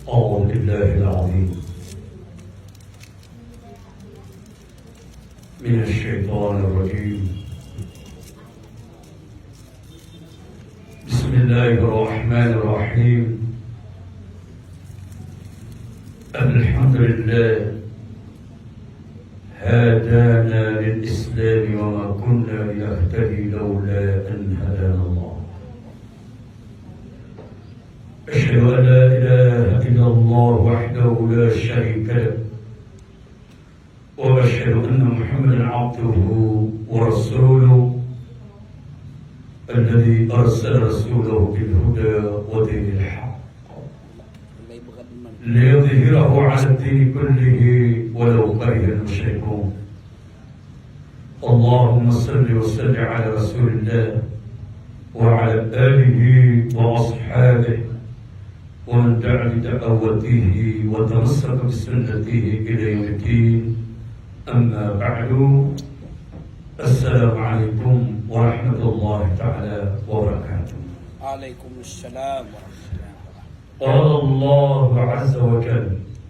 أعوذ بالله العظيم من الشيطان الرجيم. بسم الله الرحمن الرحيم. الحمد لله هدانا للإسلام وما كنا لنهتدي لولا أن هدانا الله. أشهد أن لا إله إلا الله وحده لا شريك له، وأشهد أن محمدا عبده ورسوله الذي أرسل رسوله بالهدى ودين الحق ليظهره على الدين كله ولو كره المشركون. اللهم صل وسلم على رسول الله وعلى آله وأصحابه ومن دعا بدعوته وتمسك بسنته إلى يوم الدين. أما بعد، السلام عليكم ورحمة الله تعالى وبركاته. عليكم السلام ورحمة الله. قال الله عز وجل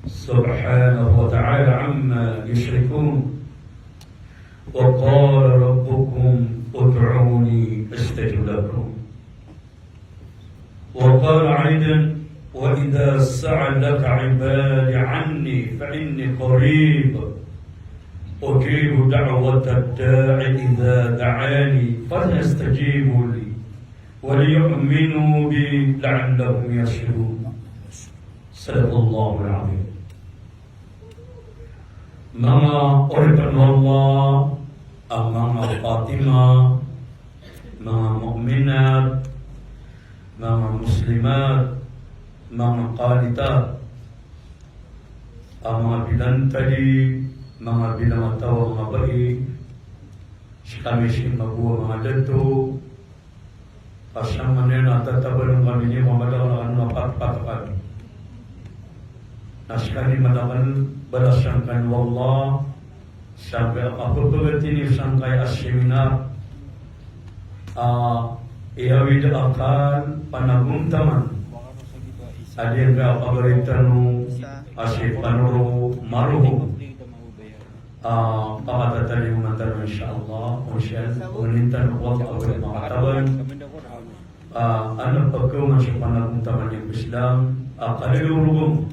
سبحانه وتعالى عما يشركون: وقال ربكم ادعوني أستجب لكم. وقال أيضا: وإذا سألك عبادي عني فإني قريب أجيب دعوة الداع إذا دعاني فليستجيبوا لي وليؤمنوا بي لعلهم يرشدون. صدق الله العظيم. Mga oripan Allah, ang mga Fatima, mga mu'minat, mga muslimat, mga qanitat, ang mga binantali, mga binamatawa, mga bai, si kami si mabuwa mga dato, kasang manin at tatabalong kami niya mamadaw na ano napatpatakan. Nas kami madakan balasan kan wallah, sampai apabila ini sangkai as-seminar, iawid akan panagumtaman. Adin ka paboritano asip panuro maruho pakatatali mo matano insyaallah unsyan unintan uwag awal makataban ano pagkuman sa panagumtaman ng Islam kalilurugong.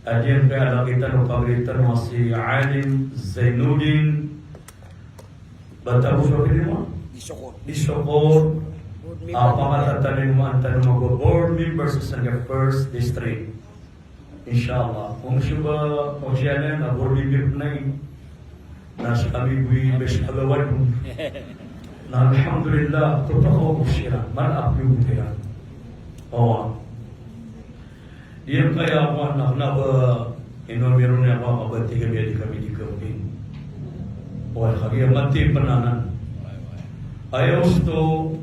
Adin ka alakitan o paboritano si Alim Zainuddin Batabu Sopili mo? Disokor. Pakatatanin mo ang tanong mag-board members sa first district. Inshallah. Kung siya ba, kung siya na board member na yun, nasa kami buwi bes agawad mo. Na alhamdulillah, totoo ko siya. Malap yung kaya. Oo. Yan kaya ako anak na ba, inomiron niya ako, abati kami di kami. O, kaya mati pananan. Ayaw ito,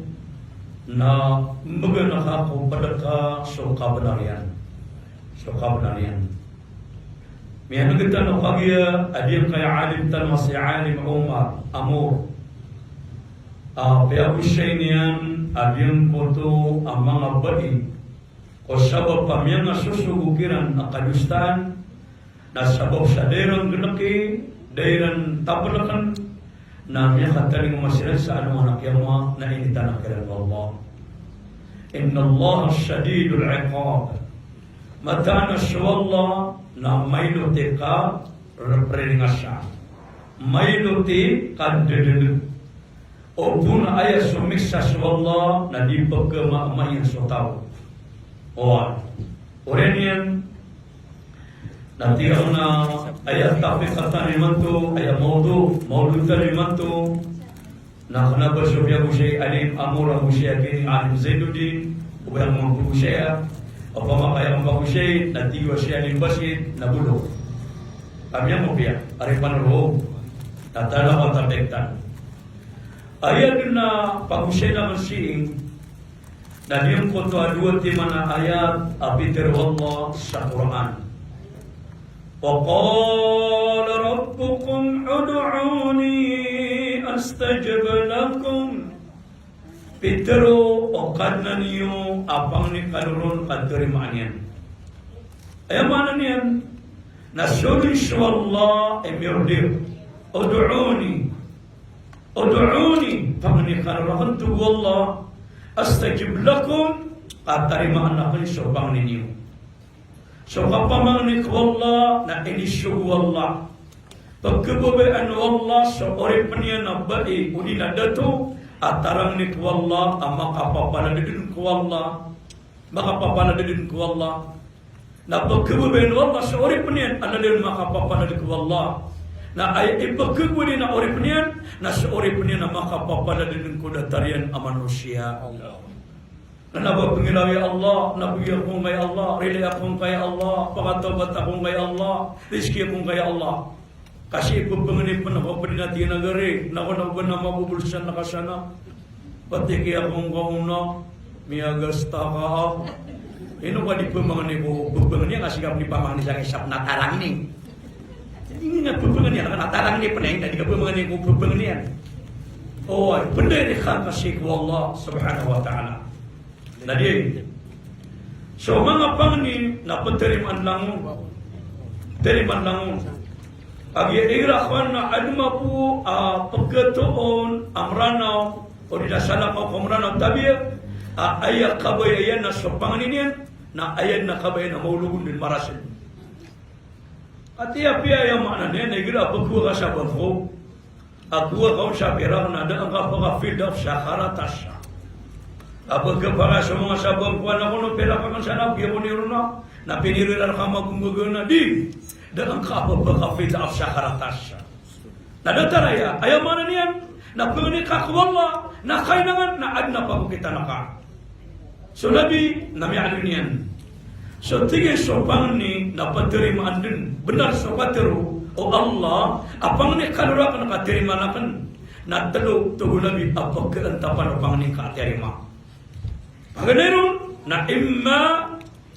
na magana ako pada ka so kabenarian. Miyan kita no kagiya adiyang kaya alim tan si Alim Umar Amor. Kaya usay niyan adiyang koto ang mga bai o sabab pamiyang nasusugukiran na kalustan na sabab sa dairang gunaki, dairang tapalakan na miya kataling masiran sa anong anak yang mga nainitan ang kiran Allah. Inna Allah syadidul iqab. Mata na Allah na may luti ka reprengasya. May luti ka dedenu. O puna ay sumiksa Allah na di pagkamaamayan sa tao. O, orenian nanti na ayat tapi kata limantu ayat maudu talimantu nak kenapa Sofia Bushay Alim Amura Bushay kini Alim Zainuddin ubang mga Bushay apa makaya mga Bushay nanti Bushay Alim Basid nabulo kami yang mubia aripan roh tatala kontaktan ayat na pagusay na masing dan yung konto adua ti mana ayat abitir Allah sa Quran. وقال ربكم ادعوني أستجب لكم. Pero o kadnaniyo apang ni kalulun kadterimaan yan. Ayam mana niyan? Nasuli Allah emirdir. Ud'uni. Pangnikan rahan tu Allah. Astajib lakum. Katarima anak ini sobang ninyo. So kapamangnik Allah na inisyu Allah. Pagkababaan Allah sa orip niya na ba'i ulila dato atarang ni Allah ang makapapaladin ko Allah na pagkababaan Allah sa orip niya aladin makapapaladin ko Allah na ay ipagkabuli na orip niya na sa orip niya na makapapaladin ko datarian ang manusia na nabapingilawi Allah, nabigyan akong kay Allah, relay akong kay Allah, pakatabat akong kay Allah, rizki akong kay Allah. Kasi ipapanganip pa na kapatid natin nagari, na ako na ba na mabubulsan na kasana. Pati kaya akong kauna, miyagasta ka. Ino ka di pamanganip ko, papangan niya kasi kami pamangan niya sa isap na tarang ini. Hindi nga papangan niya, natarang niya pa na hindi ka pamanganip ko, papangan niya. Oh, pendirikan kasi ko Allah subhanahu wa ta'ala. Nadi. So mga pangni na terimaan langon. Agi irakwan na adma po pagkatoon amranaw o dinasala ko kumranaw tabi ayak kabayayan na so pangniyan na ayan na kabayan na maulugun din marasin. At iya yung mga niyan na igira pagkuha sa bangko. Agkuha ka sa pera na daan ka pagka-filled up sa karatasya. Pagkapara sa mga sabang kuwan ako no pera ka kan sana biya ko niro na piniriran ka maguguna di daan ka pagka-filled up sa karatasya. Nadataraya ayaw mana niyan na pangnikak wala na kailangan na adna pa kita naka. So nabi nami'alun niyan. So tige so pangni na paterimaan din benar so pateru o Allah apang ni kalura ka nakaterima na kan na talo tugo nabi apag kaantapan o pangni katerima. Paganoon na imma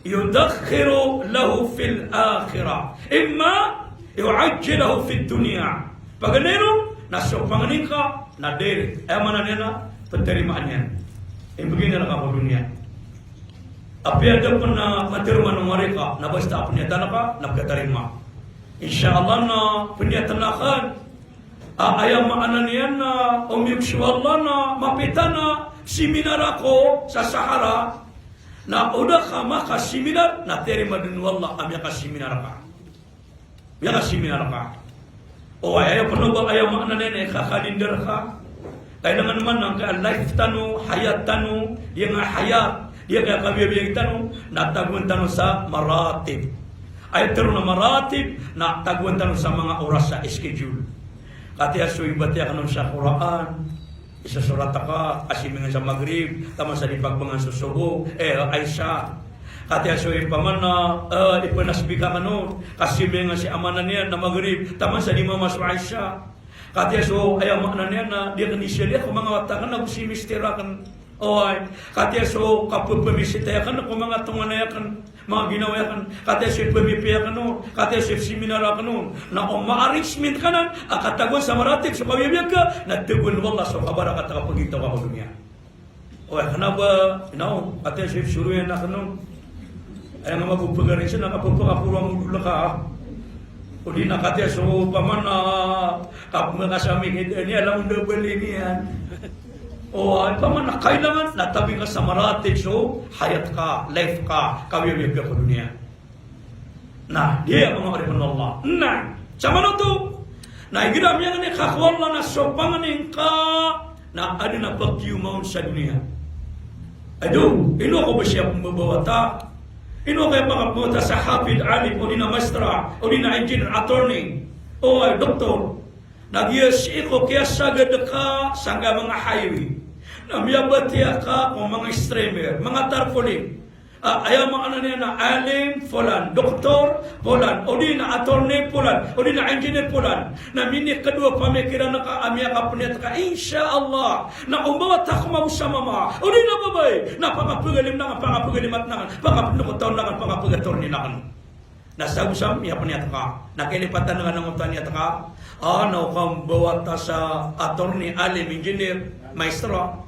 yudakhiru lahu fil akhirah imma yu'ajjilahu fid dunya. Paganoon na so pangni ka na dere ay mana nena penerimaan yan. Begini na ka dunia. Api ada pun na materima ng mereka na basta punya tanaka na pagkatarima. Insyaallah na punya tanakan ayam maanan yan na umibsyuallah na mapitana seminar ako sa Sahara na udah ka maka seminar na terima din wallah amya ka seminar ka. Ya ka seminar ka. O ayaw panubang ayaw maanan yan kakalinder ka. Kailangan naman ang life tanu, hayat tanu, yung hayat dia kaya kabibiyag tanong, nataguan tanong sa maratib. Ay taro na maratib, nataguan tanong sa mga oras sa schedule. Katiya so ibatiya ka nun sa Quran, isa surata ka, asimingan sa Maghrib, tama sa ipagbangan susubo, Aisha. Katiya so ipaman na ipanasbi ka nun, kasimingan si amanan niya na Maghrib, tama sa lima masu Aisha. Katiya so ayaw makna niya na dia kanisya dia kung mga watakan na busi mistera kan. Oy, katiya so kapupamisita kan kung mga tunganaya kan, mga ginawa kan, katiya so pamipiya kan no, katiya so seminara kan no, na kung ma-arrangement ka nan, akatagon sa maratib sa pamibiyag ka, nagtugon wallah so kabara ka takapagitaw ka dunia. Oy, kanaba, katiya so suruyan na kan no, ay nga magpupagarin siya, nakapupakapurang mula ka. O di nakatiya so paman na kapmasaming niya, alam mo bali niyan. O paman na kailangan natabi ka sa maratib so hayat ka, life ka, kawiyawiyag ka po dunia. Nah, dia mga arifan Allah. Nah, sama na to. Na igiram yan ni kakwala na sopanganin ka na ada na pagkiumaon sa dunia. Ado, ino ko ba siya pumabawata? Ino kaya makapunta sa hafid, alim, o di na maestra, o di na engineer, attorney, o ay doktor. Nagyasi ko kaya sagad ka sa mga highway. Namiyabatiya ka kung mga streamer, mga tarpaulin. Ayaw mga niya na alim, fulan, doktor, fulan, o di na attorney, fulan, o di na engineer, fulan. Naminik kadua pamikiran na ka, amya ka punit ka, insyaallah, na umawat ako mausama ma, o di na babay, na pangapagalim na nga, pangapagalimat na nga, pangapaglukotaw na nga, pangapagatorni na nga. Nasagusam, iya punit ka, nakilipatan na nga ng utaniat ka, kang bawata sa attorney, alim, engineer, maestro,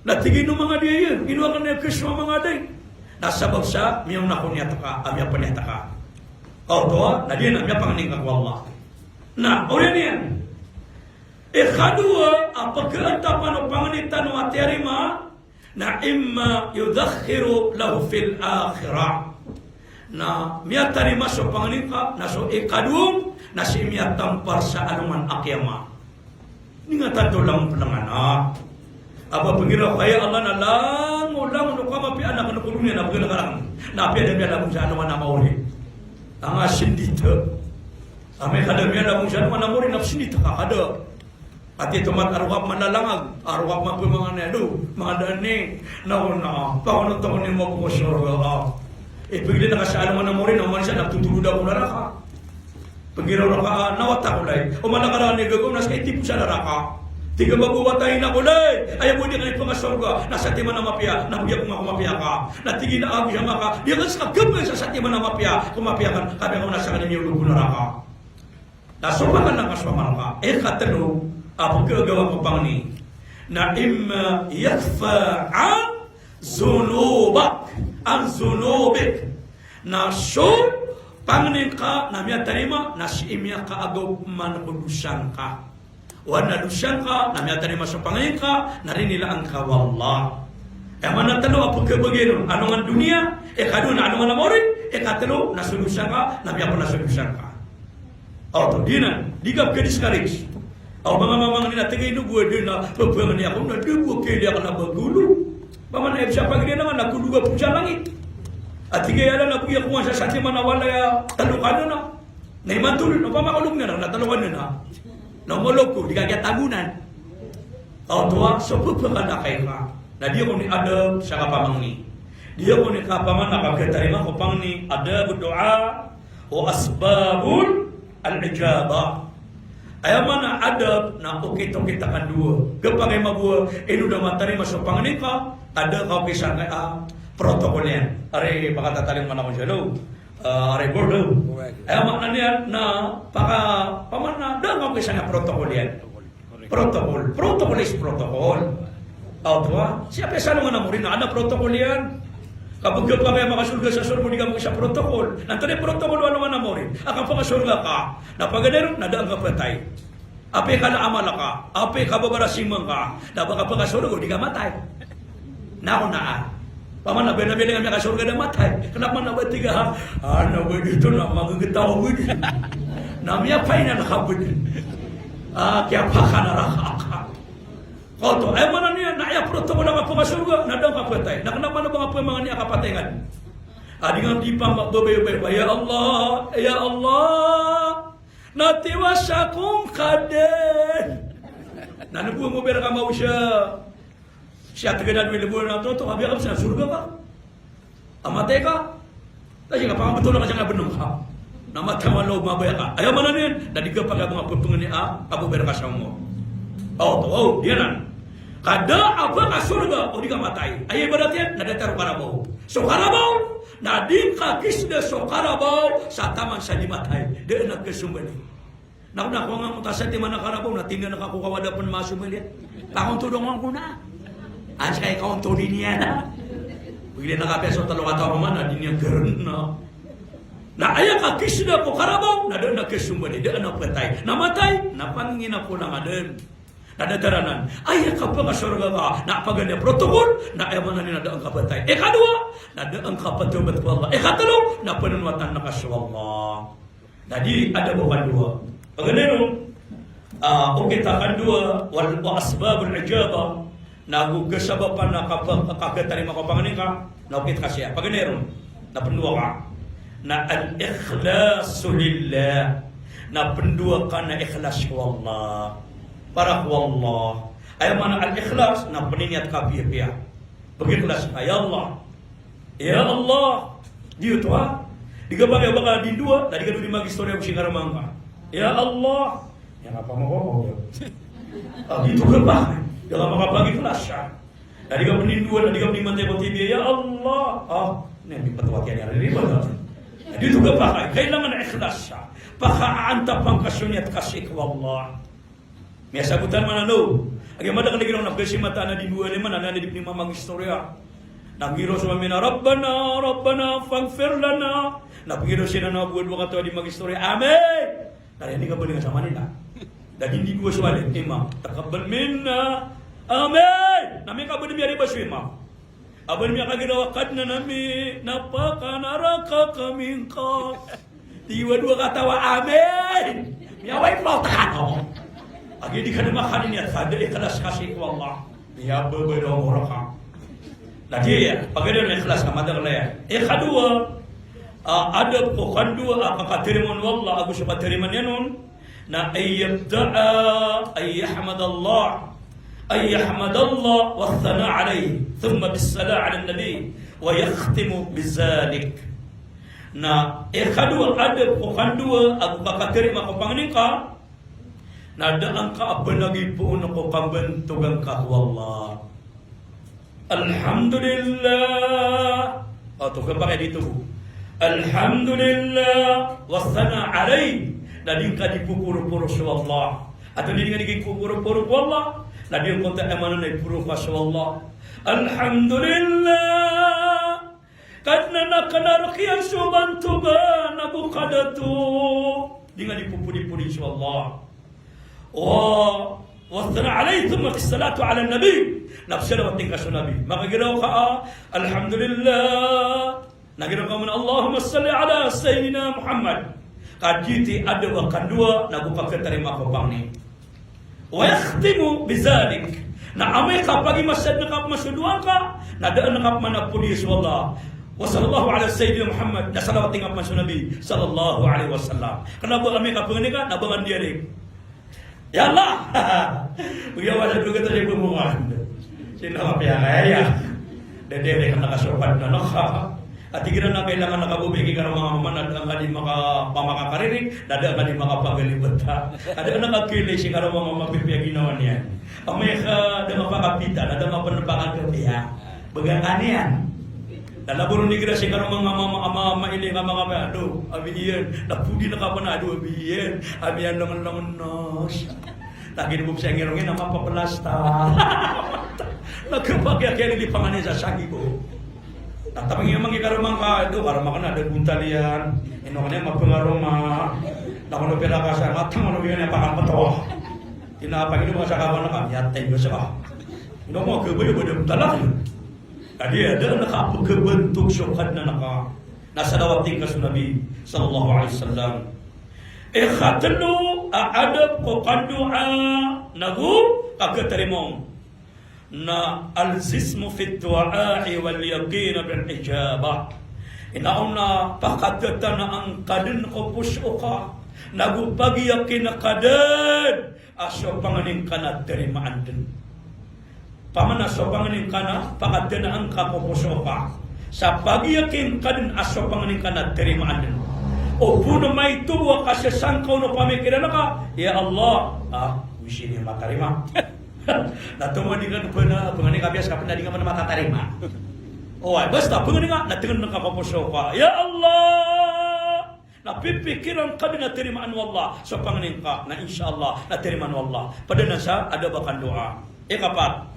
natigin ng mga diya yun, inuwa ka na yung kiswa mga day. Nasabag sa miyong nakunyata ka, amya panyata ka. toa na dia namanya panganing ka Allah. Nah, orang ni kadua apa keentapan panganitan wa terima na imma yudakhiru lahu fil akhirah. Na mia terima so panganika na so ikadum na si mia tampar sa anuman akyama. Ninga tatulang pelangana. Apa pengira kaya Allah na lang ulang no kama pi anak no kulungnya na pengira karang. Na pi ada mia labung sa anuman na mauli. Ang asindita. Ame kada mia labung sa anuman na mauli na sindita ka kada. Ati tomat arwah manalangag, arwah mapu mga nedo, mga dani, na paano to ni mo ko surga. Pagili nakasalo man mo rin, naman siya nagtutulod ako na raka. Pagiraw na ka, nawata ko lay. O malakaran ni gagawin, nasa itip sa naraka. Tiga mabuwatayin ako lay. Ayaw mo di ka ni pangasurga, nasa timan na mapia, nabuya kung kumapia ka. Natigin na ako siya maka, di ka sa kagabay sa timan na mapia, kumapia ka, kami ako nasa kanina yung lugo na raka. Nasumakan ng kaswaman ka. Katalo, apa gagawa ko pang ni na imma yakfa an zunubak an zunubik na so pangnin ka na miya tarima na si imya ka agaw man kudusan ka wana dusan ka na miya tarima so pangnin ka na rin nila ang kawalla mana talo apa kebagino anong dunia kaduna anong namorin katalo na solusan ka na miya pa na solusan ka to dinan digap ke discourage. Mga mamang nila tingay no gue din na papangan niya ako na dugo kaya dia kana bagulo. Paman ay siya pag dia naman nakuluga po sa langit. At tingay ala na buya ko sa sati manawala ya talukan na. Naimantul no pamakulog na natalukan na. No molok ko di kaya tabunan. Tuwa so papangan kay ka. Na dia ko ni adab sa kapamang ni. Dia ko ni kapaman nakakatarima ko pang ni adab doa o asbabul al-ijabah. Ayaw mana adab na ukitong kita kan dua. Kapag ay mabuha, inuda matari masuk panganin ka, ada kau pisang protokolnya. Are pakatataling man ako siya lo. Are bordo. Ayaw makna niya na pamana, ada kau pisang protokolnya. Protokol. Protokol is protokol. Tuwa, siapa sa nung namurin na ada protokol yan. Kapag ka kaya makasurga sa surga, hindi ka mo sa protokol. Nanto na protokol, wala man namorin. Akang pakasurga ka, napaganero, nadaan ka patay. Ape ka na amala ka, ape ka babarasimang ka, napaka pakasurga, hindi ka matay. Nako na paman na benabilang kami kasurga na matay. Kenapa na ba tiga ha? Na ba dito na magagataw mo din. Namiyapay na nakabud. Kaya pa ka narakaka. Koto, ay mana niya, naaya protokol ang mga surga, nadang kapatay. Nakanapa na mga mga niya kapatingan. Adi nga di pa magbabayo-bayo, ya Allah, natiwas akong kaden. Nanabuang mo bera ka mau siya. Siya tagadan may libuan na ito, kabi ka sa surga ka. Amatay ka. Kasi nga, pangamatulong ka siya nga benung ka. Namatay mo loob mabaya ka. Ayaw mana niya, nadiga pa ka mga pagpungan niya, abo bera ka siya mo. Dia nan. Kada apa ka surga, di ka matay. Ay ibaratnya nada taruh karabau. So karabau, nading kakis de so karabau sa taman sa dimatay. De nak kesumbali. Nak ko nga mutasa ti man karabau na tingnan nakakuha wada pun masumali. Pakon tudong ko na. Anjay kaon to niya na. Bigla nakapeso talo ka tawo man na dinya gern na. Na aya kakis de ko karabau, nada nak kesumbali. De anak patay. Namatay, napangin ako lang aden. Nadadaranan, ay kapag surga ka, napaganda protokol, na ayaman na ninadaang kapatay. Kadua, nadaang kapatay ba't Allah. Katalo, napanunwatan na kaswallah. Jadi, ada bukan dua. Pagganero, kita kadua, wa asbabul ijabah, nagugasabapan na kapag kakatarima ko panganin ka, naukit ka siya. Pagganero, napandua ka, na al-ikhlasu lillah, napandua ka na ikhlas ko Allah. Para ku Allah. Ayaw mana al-ikhlas na peniniat kapiya-piya. Berikhlas ya Allah. Ya Allah. Dia tu ha. Diga bagay baka di dua, tadi kan di magistorya ko singaramang ka. Ya Allah. Yang apa mau? Gitu ke ba? Dalam makapagi ikhlas siya. Tadi kan penindua, tadi kan dimantay ko tibiya. Ya Allah. Ini patwatian yang riba. Dito ka ba? Kailangan ikhlas siya. Pakaanta pang kasyunyat kasik wallah. May sabutan man ano. Agam mada kan ginaw na kasi mata na di dua naman na di mamang istorya. Nangiro sumamina, Rabbana, Rabbana, faghfir lana. Napangiro siya na buwan mo kato di mag-istorya. Amen! Kaya hindi ka ba nga sama nila? Dahil hindi ko suwalit, Imam. Takabal minna. Amen! Nami ka ba ni Miyari Basyo, Imam? Aban niya kaginawa kad na nami, napakanaraka kaming ka. Tiwan mo katawa, Amen! Miyaway mo, takano. Agi di ka na makanin niya, sada ikhlas kasi ko Allah. Miyaba ba daw mura ka? Lagi ya, pagkada na ikhlas ka, madang na yan. Kadua, adab ko, kandua, kakatiriman wallah, ako siya katiriman yan nun, na ay yabda'a, ay yahmad Allah, أن يحمد الله والثناء عليه ثم بالصلاة على النبي ويختم بذلك na kadua adab ko kandua aku kakaterima ko panganika na daan ka abenagi po ko kambentugan ka wallah alhamdulillah atau ka pakai dito alhamdulillah wassana alai dan ka dipupuru-puru wallah atau dengan dipupuru-puru wallah Nabi yang kontak emana naik puru Allah. Alhamdulillah. Karena nak kena rakyat subantu ba nabu kadatu. Dengan dipupuri-puri Allah. Wassana alaihi thumma salatu ala nabi. Nafsana wa tingkasu nabi. Maka giraw ka alhamdulillah. Nagiraw ka man Allahumma salli ala sayyidina Muhammad. Kaditi ada wa kandua nabu katerima ko pangni. ويختم بذلك نعمي قبل مسجد نقاب مسجدوان ka nadaan nakap mana pulis wallah wa sallallahu ala sayyidina Muhammad na salawat tingap masuk Nabi sallallahu alaihi wasallam kenapa kami kapeng ni kan abangan dia ni ya Allah beliau ada juga tadi pemungan sino apa ya dede kan nakasopan na nakha Ati kira na kailangan nakabubigi ka ng mga mamanad ang kani makapamakakaririnig, dada ang kani makapagalibot ha. Ada ang nakakilisi ka ng mga mapipiyag ginawa niya. Ang may ka da mapakapitan, ada mapanapakal ka piya. Bagang kaniyan. Nalaburo ni kira si ka ng mga mailing ang mga ado, abiyan, napudi na ka pa na ado, abiyan, abiyan naman nos. Lagi ni buksa ngirongin ang mapapalasta. Nagkapagya kaya nilipanganin sa sagi ko. Tapi yang mengikarumang ka itu karma kana ada buntalian ino kanya mapengaruma nakono pera ka sa matang ano biyan pa kapato tinapang ino sa kaban ka yatay mo sa ino mo kebay bodo talak tadi ada nakapabentuk syuhad na nasa dawating ka Nabi sallallahu alaihi wasallam khatlu adab ko qadua nagu kagaterimo na al-zismu fi du'a'i wal yaqin bil ijabah inauna pakatata na ang kadin ko pusuka nagu pagi yakin na kadin aso panganing kana terimaan din pamana aso panganing kana pakatata na ang kapusuka sa pagi yakin kadin aso panganing kana terimaan din o puno may tuwa kasi sangkaw no pamikiran ka ya Allah wisi ni matarima Natuman dengan pena pengani kabias kapan dengan mana mata tarima. Oh, basta pengani nga natingan ng kapapuso ka. Ya Allah. Napipikiran ka din na tirimaan wallah sa panganin ka na insyaallah na tirimaan wallah. Pada nasa ada bakan doa. Ikapat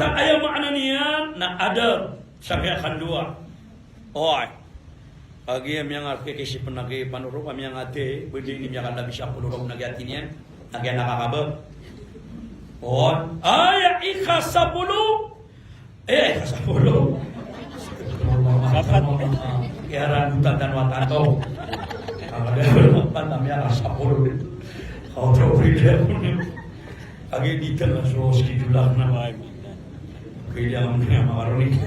ang ayaw makna niyan na ada sangyakan doa. Oh, pagi yang arke-kisi penagi panuruk kami yang ate berdini yang akan bisa puluruk nagatinya agak nakakabag. Oh, ay ikasapulu. Ikasapulu. Kaya dutan dan watato. Kalau pandamnya kasapulu. Kau terpilih. Agi ditel so skidulah nama. Kaya dia mawaroni.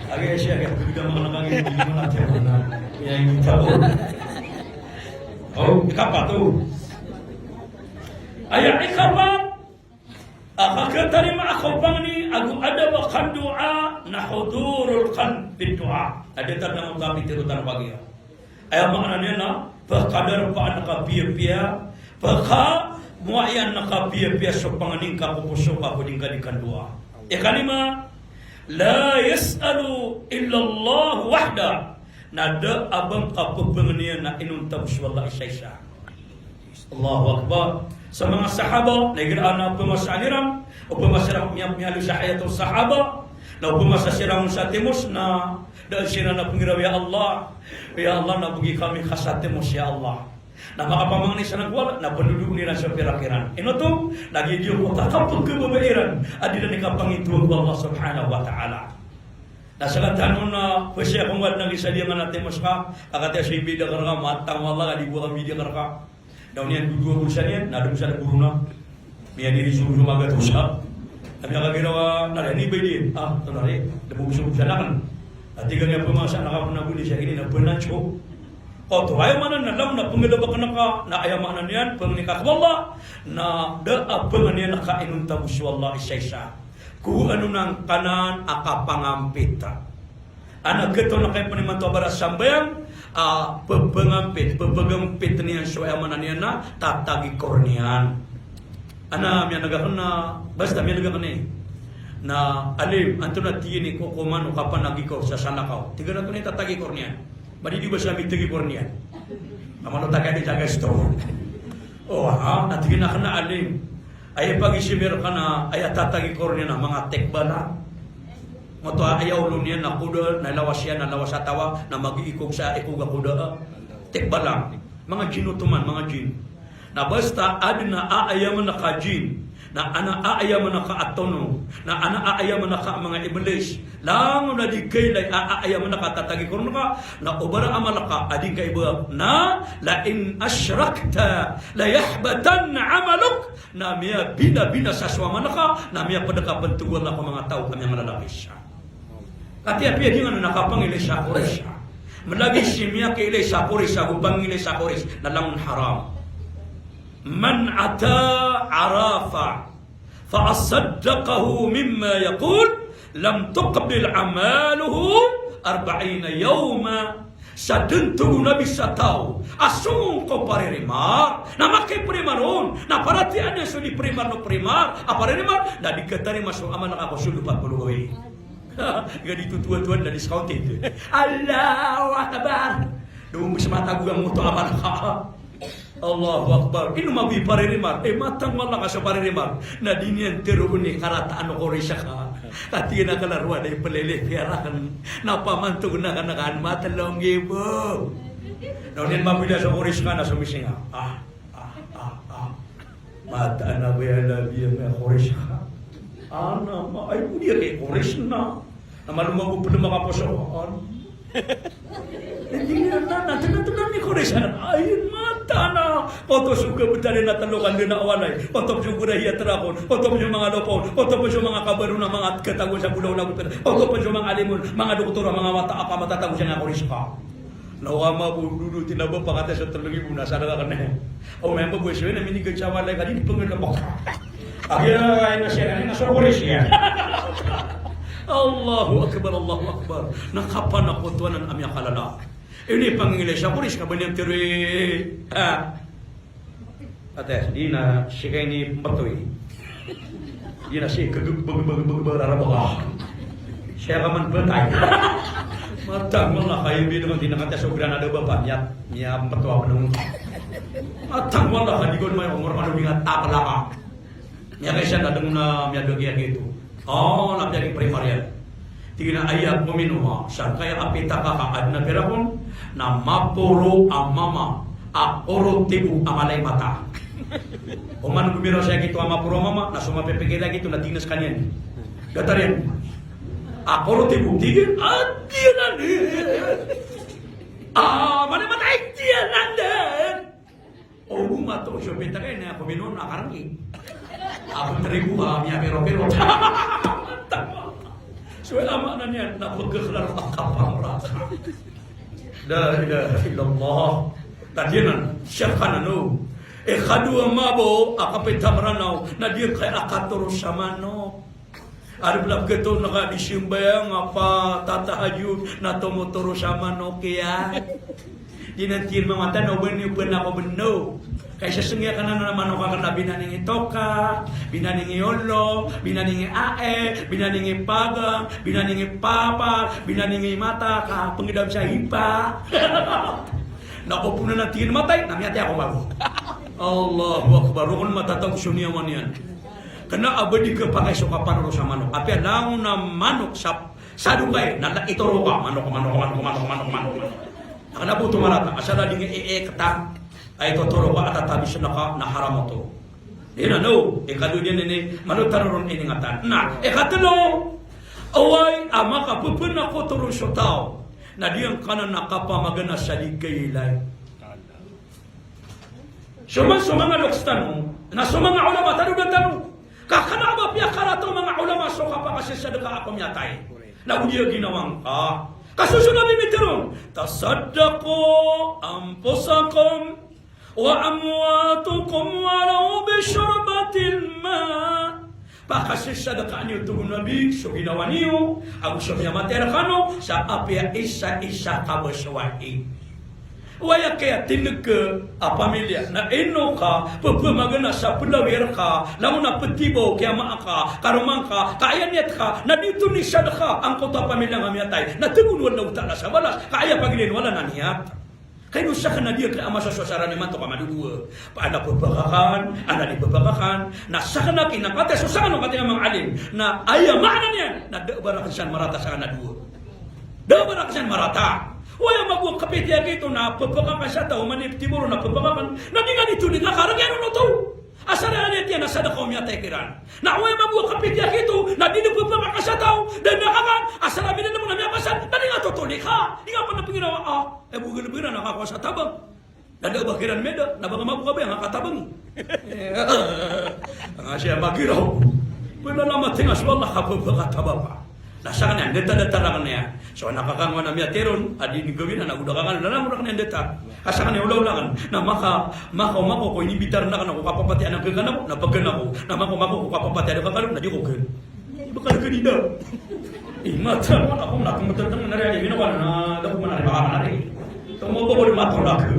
Agi Asia agak tidak mengenang ini gimana caranya. Yang tahu. Oh, apa tu? Ayat ikapat. Terima aku bangni. Aku ada bakan doa. Nahudurul qalb doa. Ada tanda mutabi tirutan bagi. Ayat maknanya na. Berkadar pa anak pia-pia. Berka muayan nak pia-pia sopanganing ka pupuso ka pudingkan doa. Kalima. La yas'alu illallah wahda. Nada abang apa penganian nak inun tabus wallah isaisa. Allahu Akbar. Sa mga sahaba, naigiraan na upama sa aliram, upama sila miyalo sa hayatong sahaba, na upama sa sirang sa timos na dahil sila na pangiraw, Ya Allah, nabugi kami kasatimos, Ya Allah. Na makapamangani sa nagwala, na panulog nila sa pirakiran. Ino to, nagiging ko takapag kababairan, at din na kapangituan ko Allah subhanahu wa ta'ala. Nasa katanon na, pwede akong wad nang isaliyan natin mas ka, akataya sa ibida ka na matang wala, kadi buka media ka na. Daw niyan, dudua ko siya niyan, nadong siya na puro na. Miyan nili suruh magat usap. Kami akan ginawa, nari ba din? Ito nari, nabubusog siya na kan. At tiga niya pumasa, nakapunaguli siya, ini na punancho. O to, ayaw manan na lang, na pangilabak na ka, na ayaw manan yan, pangnikakawala, na daapangan niya nakainunta mo siya, Allah, isa-isa. Kung ano ng kanan, akapangampita. Anak ito na kayo panimanto para sambayang, pagpangampit niyan so ayaman niyan na tatagi kornian. Ana miya nagakon na basta miya nagakon na alim anto na tiyini ko kumano kapan nagiko sa sanakaw. Tiga na ko ni tatagi kornian. Badi di ba siya mitagi kornian? Amano tagay jaga sto. Oh ha, natigin na kana alim. Ay pag-isimir ka na ay tatagi kornian na mga tekbala. Moto ayaw lo niya na kuda, nalawas siya, nalawas sa tawa, na mag-iikog sa ikog ang kuda. Tekba lang. Mga ginutuman, mga jin. Na basta, adi na aayaman na ka jin, na ana aayaman na ka atono, na ana aayaman na ka mga iblis, lang na di kailay aayaman na ka tatagi ko ka, na ubara amal ka, adi ka iba, na la in ashrakta, la yahbatan amaluk, na miya bina-bina sa suwaman na ka, na miya padakapantugan na ka mga tao kami ang lalaki siya. Kati-api di nga nakapangilay sa kuris. Malagi simya kailay sa kuris, agupangilay sa kuris, nalang haram. Man ata arafa, fa'asaddaqahu mimma yakul, lam tuqbil amaluhu, 40 yawma. Sa dentro na bisa tao, asung ko paririmar, na makiprimaron, na paratian niya suni primar no primar, aparimar, na dikatari masuk aman ako sulupat pulugoy. Ganito tuan-tuan na discounted. Allahu Akbar. Doon mo sa mata ko ang muto aman ka. Allahu Akbar. Ino mabi paririmar. Matang wala ka sa paririmar. Na diniyan tiro ni karataan ko rin siya ka. At yun ang kalaruan ay palilipirakan. Napamantog na ka nakaan matalong ibo. Noon yan mabila sa kuris ka na sumisinga. Mataan na ba yan ang kuris ka? Ana, ay pudi kay kuris na. Naman mo po na makapasokan. Hindi na natunan ni kuris na. Ayun mata na. Koto suga butali na talukan din na awalay. Koto suga na hiyatrakon. Koto po yung mga lopon. Koto po yung mga kabaro na mga katago sa bulaw na butan. Koto po yung mga alimon. Mga doktora, mga mata apa matatago siya nga kuris ka. Nawama po dudutin na ba pakata sa talungi po nasa ka na. O may mga buwis yun na minigay sa awalay. Kanini pangin na baka. Akhirnya kain na siya, kanina sa kuris siya. Allahu Akbar, Allahu Akbar. Nakapan ako tuwanan amya kalala. Ini pangingilay sa kuris ka ba niyang tiri? Ate, di na siya kayo ni Matoy. Di na siya kagubag-bag-bag-bag-bag-bag. Siya ka man batay. Matang wala kayo bilang ang tinakata sa ugra na daw ba? Niya matuwa pa nung. Matang wala ka, di ko naman umur manubingat tapala ka. Niya kayo siya nadang na miyadagyan gitu. Napiyaging primaryan. Tingnan ayat muminuma. Siya kaya apita kakaad na pirakon na mapuro ang mama. Akoro tibu amalay mata. Kung man bumiro siya gitu ang mapuro mama, na sumapipigila gitu na tinas kanyan. Gatarin. Akoro tibu. Tingin. Diyan manamatay. Diyan nandun. Bumato siya pita kayo na puminon na karangki. Abang teribu niya pero so lama na niya napagkaklar ang kapangraka. La ilaha illallah. Tadiyanan siya ka na no. Kadua mabo akapitamranaw na diyan kay akatoro sa mano. Arblab keto nakadisimbayang apa tatahayud na tumuturo sa mano kaya. Dinantir mga tanaw benyo ako benno. Kaysa sungya ka na naman ka na binaningi toka, binaningi yolo, binaningi ae, binaningi pagang, binaningi papa, binaningi mata ka, pangidam sa hipa. Nakupo na ng tingin matay, namiyate ako bago. Allahu Akbar. Rukun matatag suniyawan yan. Kena abadi ke pakai suka panuro sa manok. Api lang na manok sa dugay na ituro ka manok. Kena buto marata. Asala ding kata ay totoro ka at tabi siya na haram to. Ina no, ikadunya nini manok taruron iningatan. Na, ikatlo away ama ka pupuna ko turun siya tao. Na diyang kanan nakapamagana sa ligaylay. Sumang lokstan na sumang ulama tanong. Kakana ba piya karato mga ulama so kapag kasi sa daka ako miyatay. Na udiya ginawang ka. Kasusunod ni Mitiron. Tasaddaqo anfusakum wa amwatukum walau bisyurbatil ma. Pakasi sa daka niyo tugon nabi so ginawa niyo. Ang so miyamatay kano sa apya isa-isa kabaswai. Waya kaya tinag ke pamilya na ino ka, pagpamagana sa pulawir ka, lamo na petibo, kaya maaka, karumang ka, kaya niyat ka, na dito ni siya ka, ang kota pamilya nga miyatay, na tigun wala utala sa balas, kaya pagilin wala na niyat. Kaya nung siya ka na diya kaya ama sa sosara ni Manto ka maduduwa. Paana pabakakan, ana di pabakakan, na siya ka na kinakate, so siya ka nung kati ng mga alim, na ayamaan niyan, na daubara ka siya marata sa kanaduwa. Daubara ka siya marata. Wala magbuang kapitya kito na pabakakan siya tao, manip timuro na pabakakan, na di nga dito nila karagyan no to. Asara niya tiyan na sada ko miyatay kiran. Na wala magbuang kapitya kito na di na pabakakan siya tao, dan nakakan, asara binan mo na miyakasan, na di nga tutulik ha. Di nga pa na panginawa, bugan-bugan na nakakuha sa tabang. Nada ba kiran meda, na baka mabukabe, ang katabang. Nga siya magiraw. Pwede naman tingas wala kapabakatabang pa. Nasa kanya, deta-deta lang niya. So nakakangwa na miyatiron, adi ni gawin na naguda ka na lang kanya deta. Asa kanya ulaw-ulangan, na mako ko inibitar na ka na ko kapapatian ang kagana ko, napagana ko, na mako ko kapapatian ang kagana ko, na di ko kan. Iba ka na kanina. Mata, ako na, kung matandang na rin, ginawa na, dako man na rin, baka na rin. Tumubo ko rin matulak.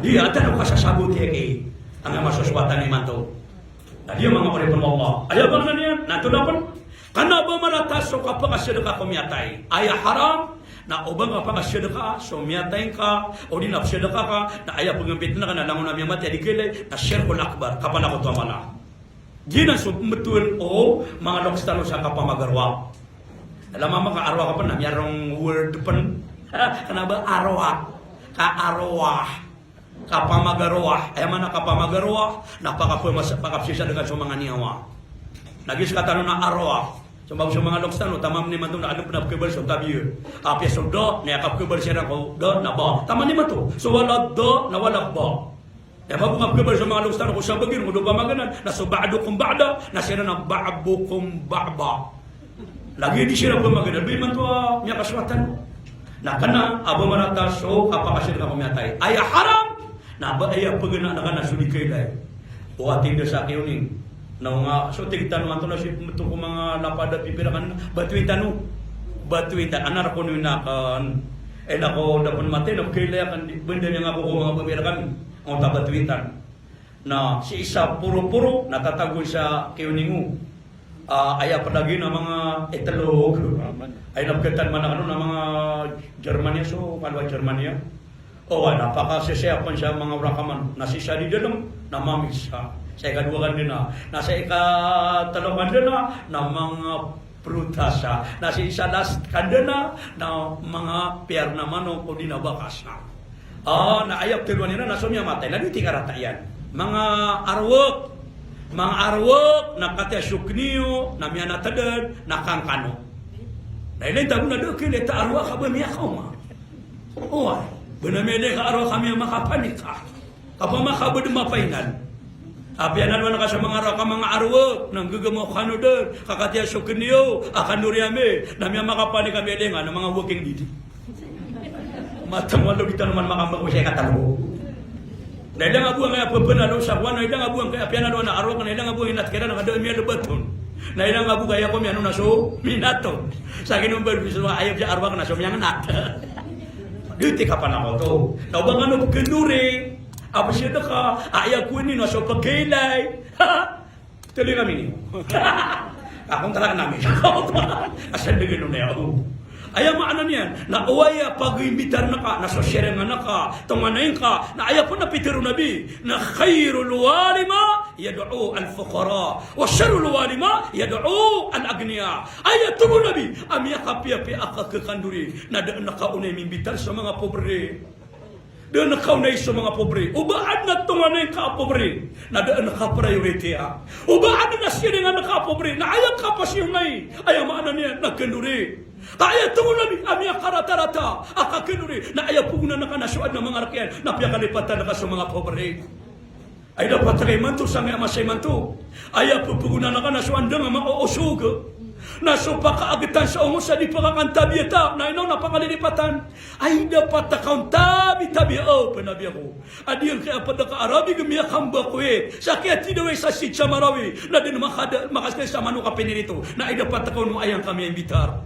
Di, atan ako kasasagot kay ang masuswatan ni Manto. Adi ang mga korepon mo Allah. Ayaw ba na niyan? Natulapan? Kana ba maratas so kapag asyadaka kumiyatay? Ay haram na ubang kapag asyadaka so miyatay ka o di napsyadaka ka na ayaw pagambit na ka na langon na miyamati adikilay na syirkul akbar kapag ako tuamala. Di na so betul o mga lokstano sa kapamagarwa. Alam mo maka arwa ka pa na mayroong word pan. Kana ba arwa? Ka-arwa. Kapamagarwa. Ay man na kapamagarwa napakapsisa dengan so mga niyawa. Nagis kata na arwa. Sebab sa mga lokstano, tamam ni manto na ano pinapkibal sa tabi. Apya so do, niyakapkibal siya ko, do na ba. Tama ni manto. So wala do, na wala ba. Kaya mapapkibal sa mga lokstano, kung siya bagin, kung do pa maganan, na so ba'dukum ba'da, na siya na ba'abukum ba'ba. Lagi di siya na pumaganan. Bin manto, niya kaswatan. Na kana, abo marata, so kapakasya na kumiyatay. Ay haram! Na ba ay pagana na ka na sulikay dahil. O ating da sa kiyuning. Na nga, so tigtan naman ito na siya ito kung mga lapada pipirakan, batuin anar ko nung nakan, nako, dapat mati, nagkailayakan, benda niya nga ko kung mga pipirakan, ang tabatuitan, na si isa puro-puro, natatagoy sa kiyuningo, ay padagi na mga italog, ay nabgatan man na mga Germania, so kalwa Germania, o napakasisiyapan siya mga urakaman, nasisa di dalam, namamisa. Sa ikaduwa din na, nasa ikatalawan din na mga prutas na, nasa isa last kanda na mga pier na manok o di na bakas na. Naayap tiruan nila, nasumya matay, naliti karatayan. Mga arwok, nakatya syukniyo, na miya natadad, nakangkano. Dahil tago na doon, kilita arwak ka ba miya ka ma? Uway, bunamede ka arwak kami makapanik ka. Kapag makabod mapainan. Apianan mo na ka sa mga arwok, nang gagamo kano doon, kakatya syukniyo, akan duriame, na miya makapanik kami nga, ng mga working dito. Matang walo kita naman makamako siya katalo. Na ilang abuang kaya papanalo sa kwan, na ilang abuang kaya pianalo na arwak, na ilang abuang inatkera na kadaan miya lubaton. Na ilang abu kaya ko miya na so, minato. Sa kinumbal, ayaw siya arwak na so miya nat. Duty ka pa na ko to. Na ubang ano, kenduri, apa siya na ka, ayaw ko ni na so pagkailay. Tuloy kami niyo. Akong talaga namin. Asal na gano'n na ako. Ayah maknanya na waya pag-imbitar na ka, na sosyerengan na ka, tumanayin ka, na ayah pun na pitiru Nabi, na khairul walima yad'u al-fuqara, wa syarrul walima yad'u al-agniya. Ayah tunggu Nabi, amia kapi-api aka kekanduri, na da nakaunay mimbitar sa mga pobre. Da nakaunay sa mga pobre. Ubaan na tunganay ka pobre, na da nakapriority a. Ubaan na siya nga nakapobre, na ayah kapasyunay, ayah maknanya nagkanduri. Kaya tunggu Nabi, amia karata-rata, aka kenduri, na ayah puguna na kanasuad ng mga rakyat, na piyakalipatan na ka sa mga pobre. Ay dapat tagay manto sa nga masay manto. Ayah pupuguna na kanasuad ng mga uusog. Nasupa kaagitan sa ungo sa di pagkakantabiyata, na inaw na pangalilipatan. Ay dapat takaw tabi-tabi penabi ako. Adiyang kaya pada ka-Arabi gamiyak hamba ko sa kaya tidaway sa sitsa marawi, na din makasnay sa manuka pinirito, na ay dapat takaw mo ayang kami imbitar.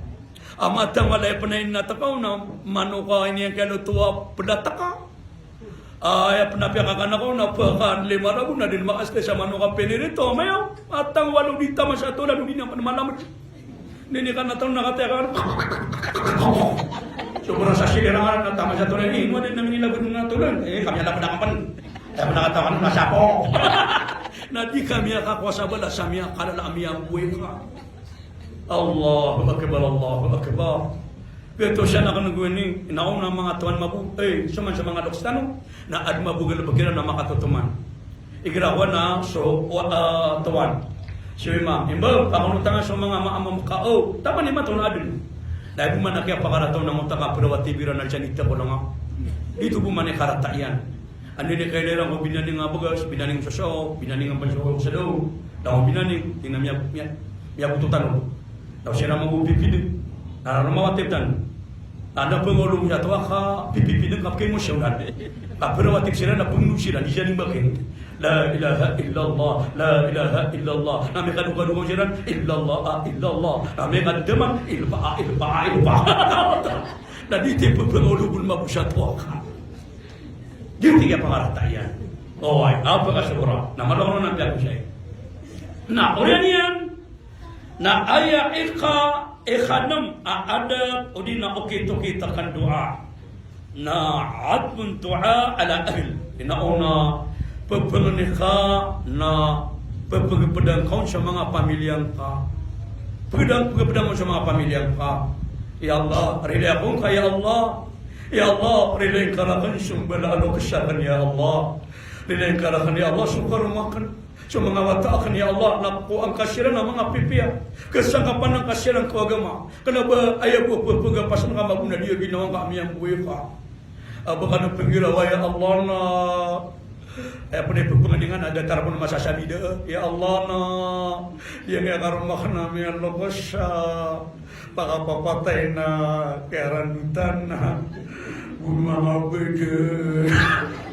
Amatang walay panayin na takaw na manuka ini yang kaya lutuwa pedataka. Ay penapiyakakan ako na pakan 5,000 na din makasnay sa manuka pinirito. Mayaw, atang walo dita masyato, lalu din naman malaman. Nini kan natang nakatayakan. Sobrang sa silirangan na tama sa tulad. Mo din namin nilabot ng tulad. Kami alam na kapan. Kaya mo nakatawakan ng nasapo. Na di kami akakwasa bala sa miya kalala kami ang buhay ka. Allahu Akbar, Allahu Akbar. Pero siya na kanagawin ni, inaon ng mga tuwan mabu, suman sa mga dokstano, na ad mabugal bagiran na makatutuman. Igrawa na, so, tuwan. So, imam, pakunong tanga sa mga maamam kao, tapan ni matong adun. Dahil buman na kaya pakarataw ng mutaka, pero watibira na siya nita ko lang ako. Dito buman ni karata yan. Ano ni kaya lang ko binaning nga bagas, binaning sa show, binaning ang banso ko sa do. Dahil binaning, tingnan miya bututan ko. Daw siya na magpipipinin. Nararumawatiptan. Ada pengolong niya tawa ka, pipipinin kapkay mo siya ulan. Kapirawatip sila na puno sila, di siya ning bakin. La ilaha illallah, la ilaha illallah. Nami kadung-kadung siya illallah, illallah. Nami kademang ilpa. Na di tipe pengolong pun mabusya tawa ka. Di tiga pengarata yan. Oh, apa kasura? Nama orang nanti aku saya. Nah, orang yan. Na aya ikhanam ada udina okito kita kan doa na admun doa ala ahl inauna pepenika na pepegedang kaun sa mga pamilyang ka pedang sa mga pamilyang ka. Ya Allah ridha akong ya Allah, ya Allah ridha karakan sumbala alo kesakan ya Allah, ridha karakan ya Allah syukur makan so mga wataakan ya Allah na po ang kasiran ng mga pipiya kesangkapan ng kasiran ko agama kenapa ayah po pagapasan ka maguna dia ginawa kami yang buhay ka baka ng penggirawa ya Allah na ayah po na ipagpangalingan ada tarapon na masasabi ya Allah na dia nga karumak namin ang lobos pakapapatay na karanutan na mga bede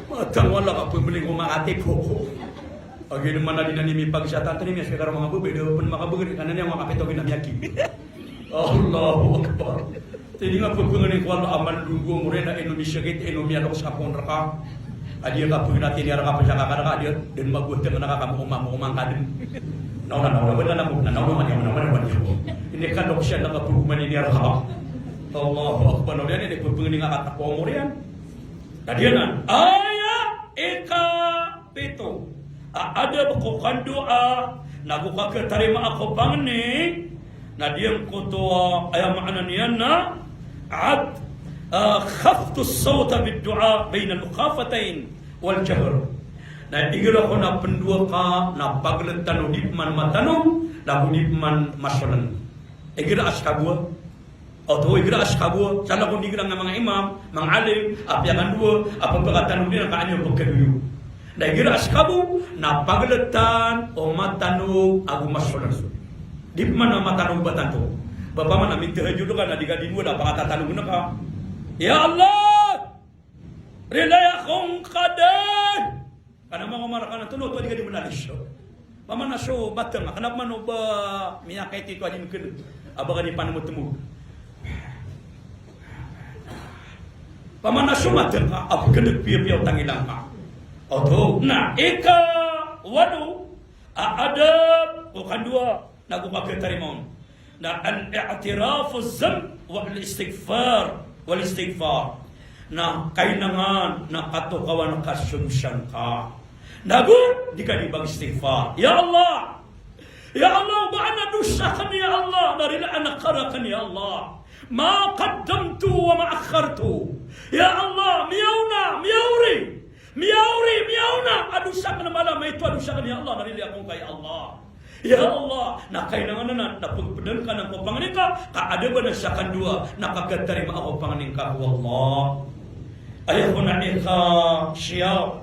matang wala ka pemiling umakati ko. Agi naman na dinanimi pagsatan ni mes kagaro mga bube do pun makabugin kanan yang makapito ginamyaki. Allahu Akbar. Tidi nga pagpunganin ko aman lunggo mo rin na Indonesia kit enomia do sa kapon raka. Adi ka pugin natin ya raka pa sa kakara adi den magut ten nakakaumang kadin. Nauna wala na mo na nauna man yo. Ini kan dok siya nakapuguman ni raka. Allahu Akbar. No yan ni pagpunganin nga katako mo riyan. Kadianan aya eka pito. Ada bukukan doa nagu kakek terima aku bangni na diyang kutua ayam makna niyan na ad khaftu as-sawta bid-du'a baina al-khafatain wal jahr na igira ko na pendua ka na paglentan di man matanu lagu di man masalan igira askabua atau igira askabua sana ko digira ng mga imam mga alim apyangan dua apa perkataan dia ka anyo pagkaduyo na igira askabu na pagletan o matanong agu masolan di mana matanong batanto bapa man amin tahajud kan adika dinwa da pakatatanong na ka ya Allah rilaya akong kadan kana mga marakan tulo to adika di manalisyo pamana so batang kanap man ba miyakay tito adin kun abaga di panumutemo pamana so matang ka apagad piyaw tangilang ka Oto, nah eka wadu adab bukan dua nagu pakai tarimon. Nah al-i'tirafu dzam wal istighfar na kainangan na katukawan kasyumsyan ka. Nagun, di ka di mag-istighfar. Ya Allah, baan na dusa ka ni Allah, narilaan na kara ka ni Allah. Ma qaddamtu wa ma akhartu. Ya Allah, miyaw na, miyaw na. Adusa ka na malam, ito adusa ka ni Allah, narili akong kay Allah. Ya Allah, na kailangan na napagpadan ka ng kupanganin ka, kaada ba na siya kandua, nakagatarima ako panganin ka, Allah. Ayaw ko na ika siya,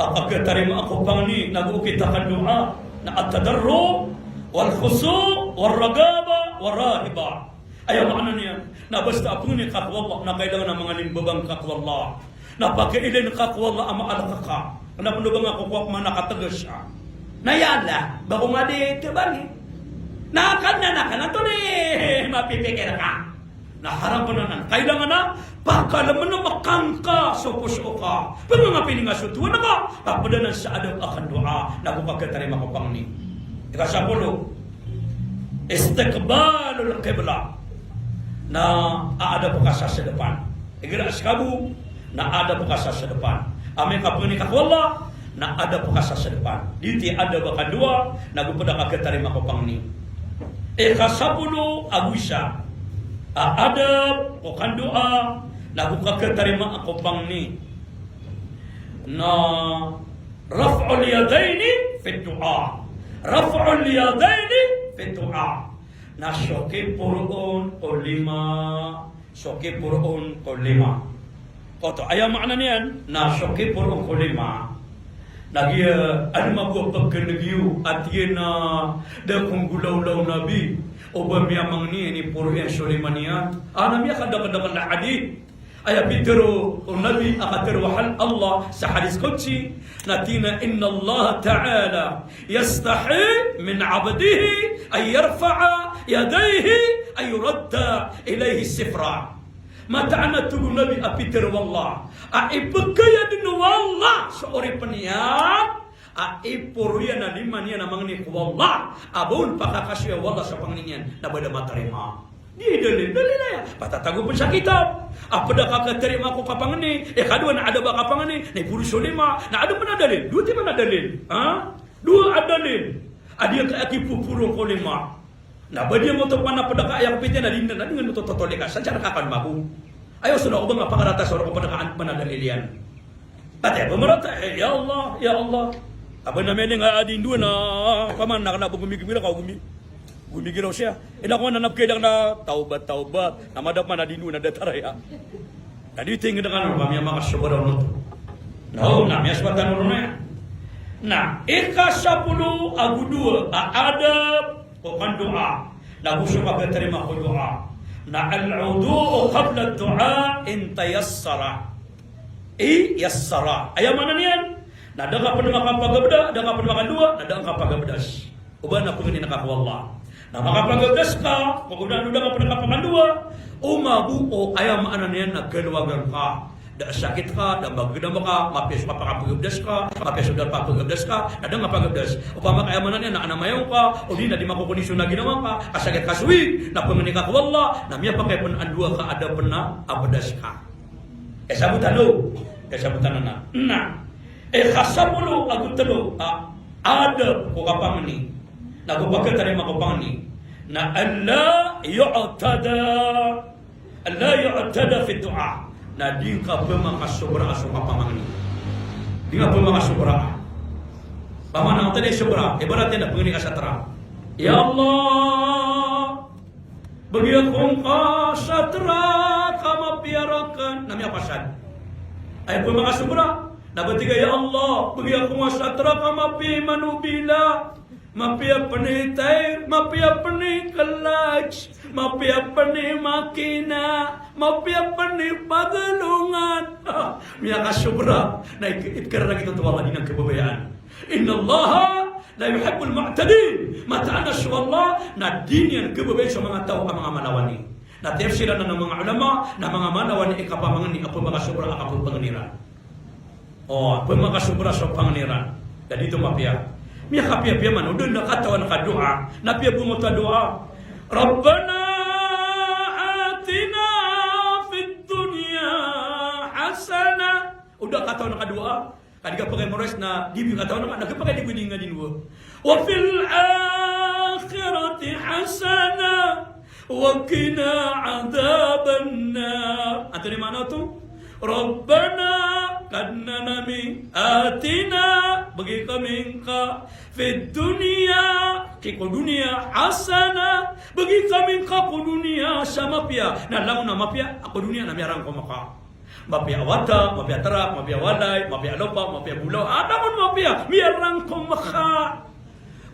akagatarima ako panganin, nag-ukita ka dua, na at-tadarro, wal-khusu, wal-ragaba, wal-rahiba. Ayaw maana niya, na basta ako ni kakwallah, na kailangan ng mga limbabang kakwallah, na pagkailin kakwallah, ama alaka ka, na panubang ako kwak man nakatagas siya. Nayala, bago nga di tibang nakan na to ni mapipikir ka. Naharapan na kailangan na, pagkalaman na makangka, sopo-sopo ka. Pag mga piningasutwan na ka, papadanan sa adab akan doa, na kung pagkatarima ko pang ni. Ikasapulo, istiqbalul qibla, na aadab ka sa depan. Igiraas kabu, na aadab ka sa depan. Amin kapuni kakwala, na ada pa ka sa depan. Diti ada ba kadua, nagupada ka katarima ko pang ni. Ikasapulo, agusya. Adab o kandua, naguka katarima ako pang ni. Na raf'ul yadaini fi du'a. Raf'ul yadaini fi du'a. Na syoki purun o lima. Syoki purun o lima. Koto, ayaw makna niyan, na syoki purun o lima. Lagi ano mabuo pagkanagyo at yan na dakong gulaw-law nabi o ba miyamang ni puro yan Suleymaniya namiya kadakadakan na hadith ay apitero o nabi akaterwahan Allah sa hadith Qudsi natina inna Allah ta'ala yastahi min abdihi ay yarfa'a yadayhi ay yuradda ilayhi sifra. Mataan tugu nabi apiter wallah aipagkaya din wallah seori peniat aipuruya na liman niya namang ni wallah abun pakakasya wallah sa panganinyan na bada matarima di dalil na ya patatago pun sa kitab apa dah kakaterima ko kapangani kadua na ada ba kapangani na puru solima na ada mana dalil dua ti mana dalil dua ada dalil adia ka akipupurong ko lima. Nah, badia mo to pana padaka yang pite na dinda na dengan to totoleka saja kakan mabu. Ayo sudah ubang apa karata suara padakaan panadalilian. Ate pemerata ya Allah ya Allah. Apa namanya nga adin dua na paman nak bugumigimila kau gumigiraw siya. Ina ko nanap kedang na taubat namadap man adin dua na dataraya. Tadi tinggal dengan kami yang makas sobara no. No, namanya sebatan urunnya. Nah, ikasapulu agu dua adab bukan doa. Lagu suka terima doa. Na al-wudu qabla doa in tayassara. Yassara. Ayam mana niyan? Na daga pernah kapagabda, daga pernah dua, na daga kapagabdas. Uban aku ini nakakawalla. Na makapagabdas ka, pagkunan daga pernah kapagdua, umabu o ayam mana niyan nagkalwagan ka. Da sakit ka, da magdama ka, mapis papakapagabdas ka, mapis sudah papagabdas ka, ada ngapagabdas. Upama kaya manan na anamayaw ka, o di na di makukondisyon na ginawa ka, kasakit ka suwi, na panganika ka wala, na miya pa kaya panandua ka, ada pena abadas ka. Sabutan na. Kasamulo agutalo, ada ko kapangani, nagupagka tayo makupangani, na Allah yu'tada fi du'a. Na di ka pemakasobra aso kapamangani. Di ka pemakasobra. Pamanang tadi sobra, ibaratnya na pengini kasatra. Ya Allah, bagi akong kasatra kama piarakan. Namanya pasad. Ay pemakasobra. Nabatiga ya Allah, bagi akong kasatra kama pi manubila. Mapia penitay, mapia penikalaj, mapia peni makina, mapia peni pagalungan. Miya kasobra, na itkara kita tu Allah dinang kebabayaan. Inna Allah la yuhibbul mu'tadin. Mataan asya Allah na din yan kebabayaan sa mga tao ang mga manawani. Na tefsiran ng mga ulama na mga manawani ikapamangan ni apa mga sobra akapul panganiran. Apa mga sobra sa panganiran. Dan itu mapia. Mia kapia pia man udun nakatawan ka doa, napia bumo ta doa. Rabbana udah kataw na kadua. Kadi ka pakai mores na gibi kataw na nagpakai di guding nga dinwa. Wa fil akhirati hasana wa qina adzaban nar. Anto ni mana tu? Rabbana kadna nami atina bagi kami ka fid dunia kiko dunia hasana bagi kami ka ko dunia sama pia na lang na mapia ako dunia na miarang ko maka mapia wata mapia tarak mapia walay mapia lopa mapia bulaw namun mapia miarang ko maka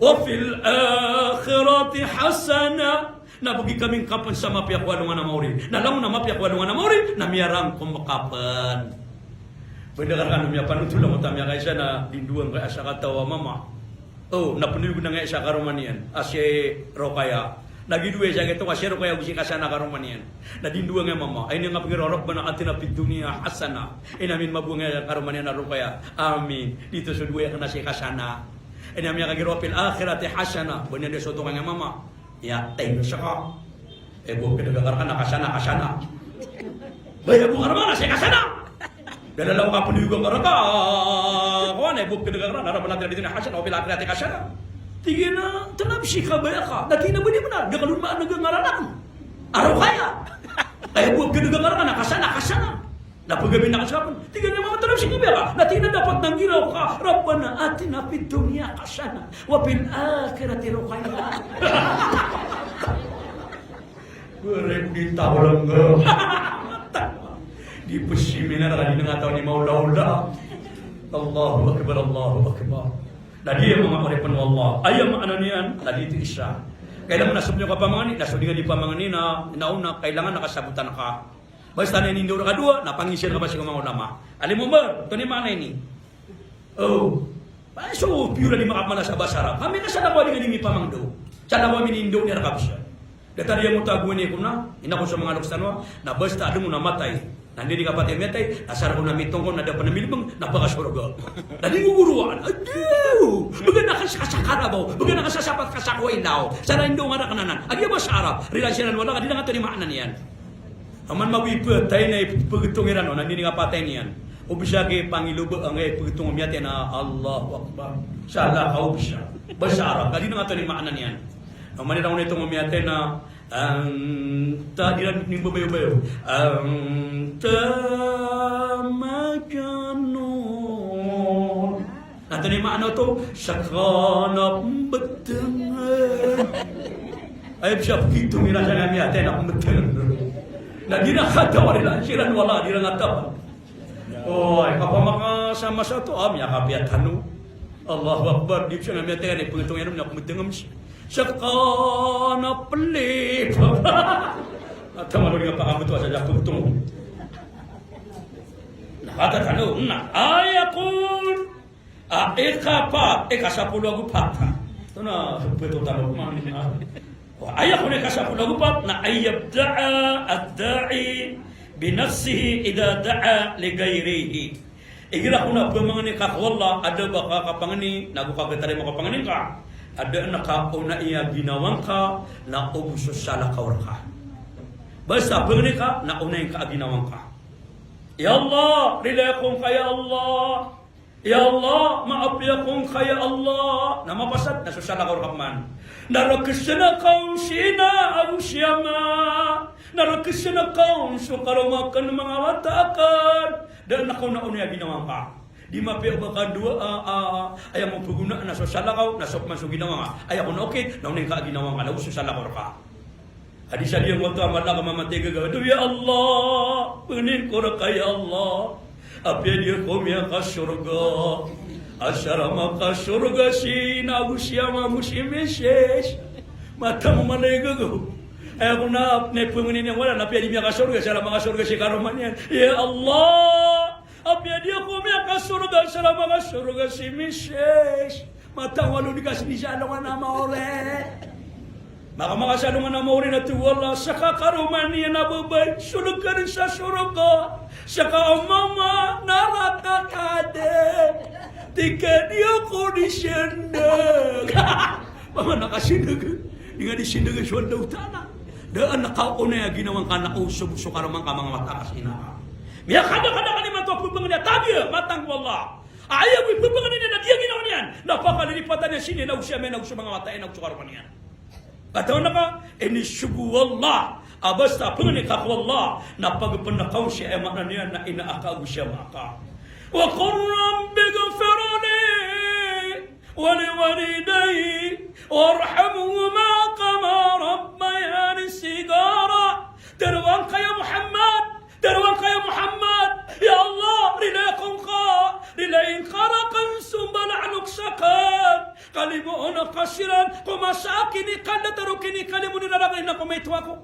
wa fil akhirati hasana na bagi kaming kapan sa mapia ko anong anamori na lang na mapia ko anong anamori na miarang ko makapan. Pendengar kan namanya panutul lang utamya kaysa na dinduang kay asa katawa mama. Oh, napunuyog na nga isa karomanian. Asye rokaya. Nagiduwe siya ito kasi rokaya usi kasana karomanian. Na dinduang nga mama. Ay nga pangirorok ba na atina pid dunia hasana. Inamin mabunga karomanian na rokaya. Amin. Dito sa duwe ka na siya kasana. Inamin nga kagiropil akhirati hasana. Bunyan de soto nga mama. Ya, tayo siya ka. Bukan negara kan kasana. Bayar bukan mana saya kasana. Dan dalam kapun juga karaka. Kawan bukan negara nara benar di dunia hasan opil akhirati kasana. Tigina tanam si kabaya ka. Natina benar. Dia kalun ba nagangaranan. Araw kaya. Bukan negara kan kasana. Napagabi na kasapon. Tignan niyo mga tanong sige ba? Natina dapat nang giraw ka. Rabbana atina fid dunya hasana wa fil akhirati ruqayya. Berek di tawalang di pesiminan tadi nga tahu ni maula-ula. Allahu akbar. Tadi yang mengapakan Allah. Ayam ananian tadi itu Isya. Kailangan nasab niyo ka pamangani, nasab nga di pamangani na nauna kailangan nakasabutan ka. Basta na nindo ka dua, napangisir ka ba siya mga ulama. Alim mo ba? Ito ni mana ini? Oh. So, pura di makamala sa basara. Kami na sa nakuha di nga pamangdo. Sa nakuha minindo ni Rakabsya. Data dia mo taguin niya ko na, ina ko sa mga loksanwa, na basta ada mo namatay. Nandi di kapatid metay, asar ko na mitong ko, nada panamilibang, napakasurga. Nadi guguruan. Aduh! Baga nakasakara ba? Baga nakasasapat kasakwain daw. Sana indo nga nakananan. Adi ba sa Arab? Relasyonan wala, kadi na nga ito ni maanan yan. Aman mawipa tayo na pagtungiran o nandini nga patay niyan. O bisa kay pangilubo ang pagtungo miyate na Allahu Akbar. Sa Allah ka o bisa. Basa Arab. Kadi na nga ito ni maanan yan. Ang manitang ko na itong miyate na anta diran ni babayo-bayo. Anta makanun. Ito ni maano to? Sakanap beteng. Ay bisa begitu mirasa nga miyate na beteng. Na di na katawa nila, siran wala, di na katawa. Oh, kapamaka sama satu, ya kapiat hanu. Allahu Akbar, di siya nga miya tayo, pagkatong yan, nakumitangam siya. Siya na pelip. At tama rin nga pakamot sa siya pagkatong. Nakatat hanu, ayakun, ikapat, ikasapulo agupata. Ito na, betul tanong kumangin. Ayah ko na kasapulagupat na ayyabda'a ad-da'i binafsihi idha da'a ligayrihi. Igira ko na pamangani ka wala ada ba ka kapangani nagukagitari mo kapanganin ka. Ada na ka o na iya ginawang ka na ubuso sa lakawar ka. Basta pangani ka na unay ka ginawang ka. Ya Allah, rilay kong kaya Allah. Ya Allah, maapya kong kaya Allah. Na mapasad na sa lakawar ka man. Narakasana kaun sina ang siyama. Narakasana kaun so karumakan mga watakan. Dan nakaw na unay ginawa ka. Di mapiya ba ka dua ayaw mo paguna na so salakaw na so man so ginawa ka. Ayaw ko na okay na unay ka ginawa ka. Laos so salakaw ka. Adi sa diyang wata mala ka mamatiga ka. Ya Allah, punin ko na kaya Allah. Apya dia ko miya ka surga. Asarama ka surga si nagusyama musimeshes. Mata mo malaygago. Ay ako na panginin yang wala. Napya di miya ka surga. Asarama ka surga si karuman yan. Ya Allah. Apya dia ko miya ka surga. Asarama ka surga si Mrs. Mata walo di kasi di siya alawan na maore. Maka makasalungan na maore na tiwala. Saka karuman niya nababay. Sulog ka rin sa surga. Saka mama narakakade. Tika dia ko di sindag. Mga nakasindag. Di nga di sindag sa wala utana. Daan nakauna ya ginawang ka na uso-buso ka naman ka mga matakas ina. Miya kada ka na tu apa pengen dia tabia matang wallah. Ayah wi pengen dia na dia gina nian. Napaka lipatan dia sini na usya mena usya mga mata ina usya karwanian. Kataon naka ini syubu wallah. Abasta pengen ka wallah na pagpenakaw siya makna niya na inaaka usya maka. Wa qur rabbi ghfirli wa liwalidayya warhamhuma kama rabbayani sigara. Teruang kaya Muhammad, teruang kaya Muhammad. Ya Allah, rilakum ka, rilain karakan sumbal anuk sakan. Kalimu ona kasiran, kumasakini kanda tarukini kalimu ninarang ina kumaitu ako.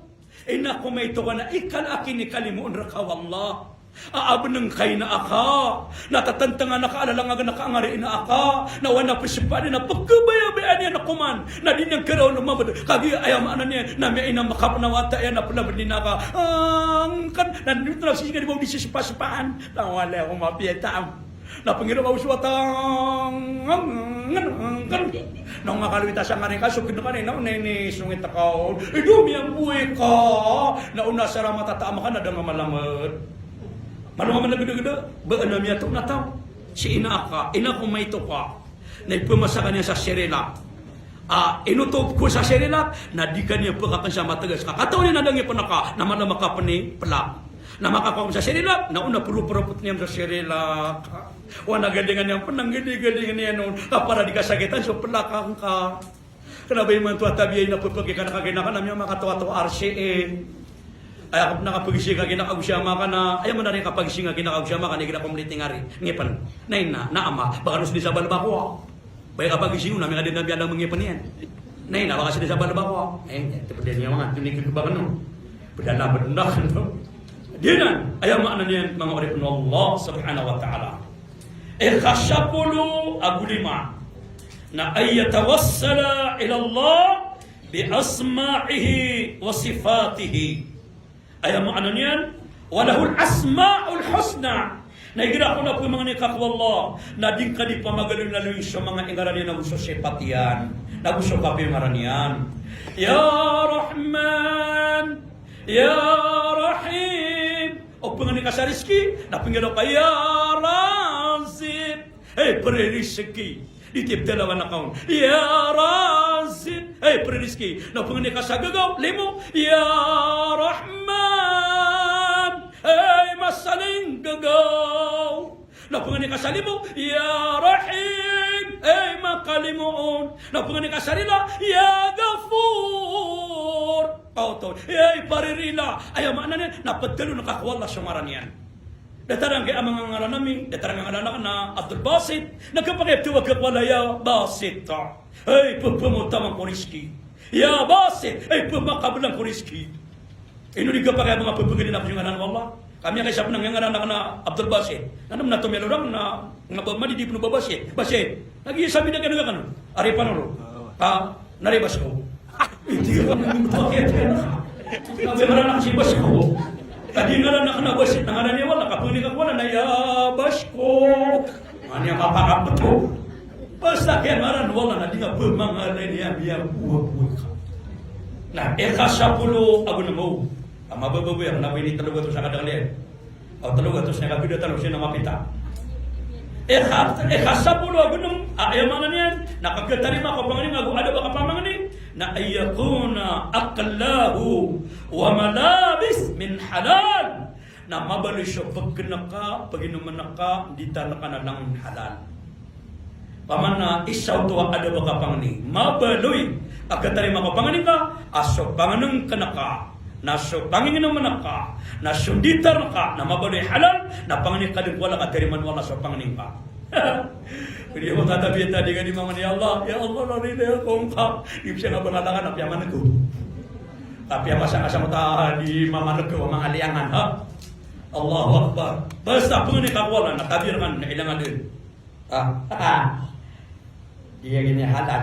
Ina kumaitu ka na ikal akini kalimu unraka wallah. Aabeneng kay na aka, natatantangan na kaalalangagan na kaangari na aka, nawan na pisipani na pagkabayabaan niya na kuman, na din yung karaw lumabad, kagi ayamaan niya, na may inang makapanawata yan na palabad ni naka, kan, nandito na siya di ba di sisipa-sipaan, nawala akong mapiyataam, na pangiraw uswatang, nang makalawita sa ngaring kaso, kinakanin na unay sungit ako, idumi ang buhay ka, na una sa ramatataama ka na nga malamad. Manuman na gada-gada, baan na miya ito nataw. Si ina ka, ina ko may ito ka. Naipumasa ka niya sa Sherila. Inutob ko sa Sherila, na di ka niya pagkakan sa matagas ka. Kataw niya na lang yung panaka, na malamaka pa ni pala. Na makakawam sa Sherila, na una puro-purupot niya sa Sherila. Wana galingan niya, pananggadi-galingan niya noon. Para di kasakitan, so palakang ka. Kanaba yung mga tuwatabi ay napupagi ka nakaginakan, na mga makatawa-tawa RCA. Ay ako nakapagisi ka kinakagusyama ka na ayaw mo na rin kapagisi nga kinakagusyama ka na kinakumliting nga rin ngipan na yun na ama baka nus di sa balaba ko baya kapagisi mo namin ka din nabiyan ng mga ngipan yan na yun baka sila sa balaba ko ito pa din yung mga tunikil ba ka no padala na ka no dinan ayaw mo ano niyan mga orip ng Allah subhanahu wa ta'ala khasapulu agulima na ay yatawassala ila Allah bi asma'ihi wa sifatihi. Ayaw mo ano niyan? Walahul asma'ul husna. Naigira ko na po yung mga nikakwallah na din ka di pamagaling na luwing sa mga ingarani na gusto sepatian. Na gusto ka pimaranian. Ya Rahman, Ya Rahim. O panganin ka sa rizki, napingalo ka, Ya Razib. Pre-rizki. Ditip dalawa na kaon. Ya Razib. Pre-rizki. Napangani ka sa gagaw, limo. Ya Rahman. Masaling gagaw. Napangani ka sa limo. Ya Rahim. Makalimuon. Napangani ka sa rila. Ya Gafur. Pauto. Paririla. Ayaw maana niyan. Napadalo nakakwala sa maranian. Datarang kaya mga ngalan namin, datarang ang ngalan na Abdul Basit, nagkapakip tuwag kakwalaya, Basit. Pupumuntamang kuriski. Ya Basit, pumakabalang kuriski. Inunig ka pa kaya mga pupugin na yung ngalan wala. Kami ang isap ng ngalan na Abdul Basit. Anong na tumelorang na nga madidip no ba Basit? Basit, nag-iisabi na gano'n gano'n. Ari panuro. Naribas ko. Hindi ka namin bakit. Nabimaran ako si Basko. Tadi nga lang nakanabasit, nangalan niya wala, kapag wala, nayabas ko. Ano yung kapakap to? Basta kaya ngalan wala, na di nga bumangalan niya, biya buwa-buwa ka. Na, kasapulo, ako na mo. Ang mabababoy, ang nawini talaga ito sa kadalian. O talaga ito sa nakabida talaga siya na mapita. Kasapulo, ako nung, ayamanan niyan, nakagatarima ko panganin, ako ada ba kapamanganin? Na ayakuna akallahu wa malabis min halal. Na mabali siya pagkinaka, paginuman ka, di talaka na lang halal. Paman na isaw to ada ba kapangani. Mabaloy, agkatarima ko panganin ka, aso panganang kanaka. Naso pangingin naman ka, naso ditar ka, na mabaloy halal, na panganin ka din wala katariman wala sa panganin ka. Hindi mo tatabihin tadi ka di mga ni Allah. Ya Allah, narili akong ka. Hindi siya nga bangalangan, napiyaman ko. Tapi apa sa mo ta di mamanag ko, mga aliangan, ha? Allahu Akbar. Basta po ni kakwala, natabir kan, na ilangan din. Iya gini halal.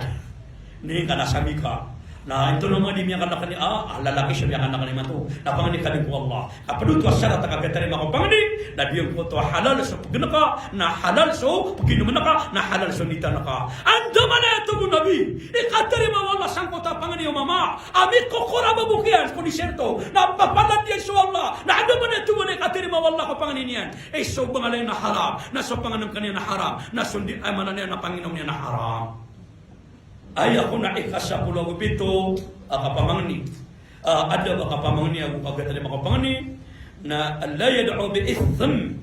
Hindi ka nasami ka. Na ito naman di miya kanak ni lalaki siya miya kanak ni mato. Na pangani kami ko Allah. Kapag ito asara takagatarin ako pangani. Na diyan ko to halal sa pagganaka. Na halal so pagkinuman naka. Na halal so nita naka. Anda man ito mo nabi. Ikatari mawala sang kota pangani o mama. Amit ko kura mabukian. Kuni siyerto. Na papalad yan so Allah. Na anda man ito mo na ikatari mawala ko pangani niyan. Eh so bangalay na haram. Na so panganang kanya na haram. Na sundi ay manan niya na Panginoon niya na haram. Ay ako na ikasa pulo gupito kapamangni. Ada ba kapamangni ako kagatali makapangni na Allah yad'u bi ithm.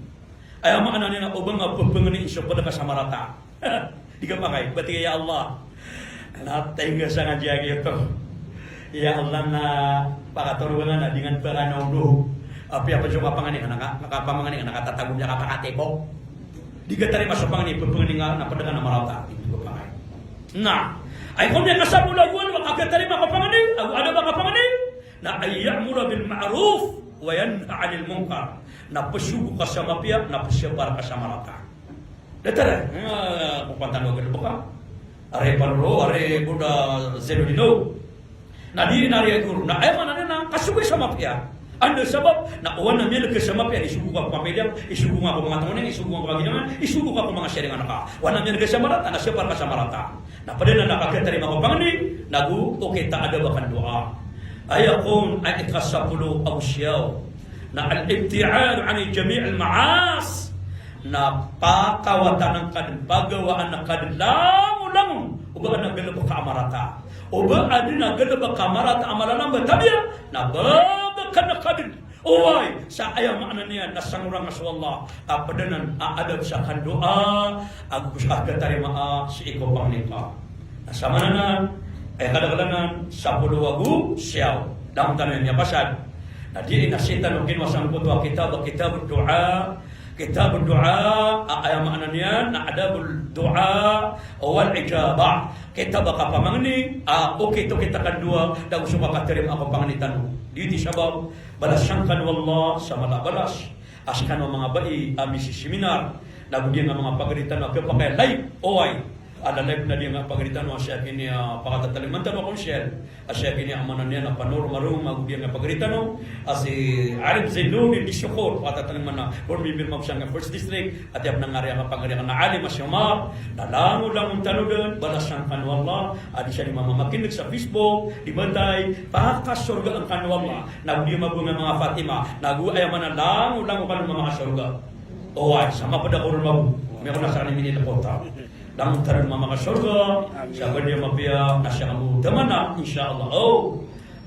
Ay maana niya na ubang pagpangni isyo pada kasamarata. Di ka makay bati ya Allah. Natay nga sa nga ito. Ya Allah na pakaturuan na dengan paranodo. Api apa juga kapangni nakapamangni nakatatagom niya kapakate ko. Di ka tari masapangni pagpangni nga napadangan na marata. Ito ka makay. Nah, ay kung niya kasabulaguan, makakatarima ka panganin, ada ba ka panganin? Na ay ya'mura bil ma'ruf, wa yanha 'anil munkar. Na pasugo ka sa mapya, na pasyapar ka sa marata. Datara, kung pantano ka ba ka? Are panro, are buda zelodino. Na di nari guru, na ay manan na kasugo sa mapya. Ando sabab na uwan na miyan ka sa mapya, isugo ka pamilya, isugo nga ko mga tangunin, isugo nga ko mga ginaman, isugo ka ko mga sharingan ka. Uwan na miyan ka sa marata, na syapar ka sa marata. Na pada na nakakatarima ko pangani, okay ta ada bakan doa. Ayakun ay ikasapulo awsyaw na al-ibti'ad an jami' al-ma'as na pakawatan ng kadbagawaan ng kadlangulang uba na galaba ka amarata. Uba adina galaba ka amarata amalanang batabya na babakan na kadin. Uway, sa ayam makna niya nasangurang sa Allah apadanan aadab sa kandoa agus katarima si iko pangnika. Sa mananan ay kadagalanan sa puluwagu siyaw dalam tanan niya pasad. Na di inasitan ng kinwasang kutwa kitab doa ayam makna niya na adabul doa wal ijabah. Kita baka pamangni okay to kita kadua daw suka katerim ako panganitan di sabab balasangkan wallah sa malabalas askan mga bai misi seminar nabugyan ng mga pagalitan na kapag live oy ada live na dia nga pagalitan wa siya kini pakatalimantan wa konsyel asya kini amanan niya na panormarum magugyan nga pagalitan no asi Arif Zainul di Syukur pakataliman na or bibir mabsang nga first district at yap nang area nga pagalitan na Ali Masyumar dalango lang tanudan balasangkan wallah adi siya ni mamamakinig sa Facebook di bantay pakasurga ang kanwallah nagdi mabunga mga Fatima naguay man lang kan mga surga oy sama pada kurun mabu meron na sa kanimi kota dan taran mama surga sabar dia mapia nasyamu tamana insyaallah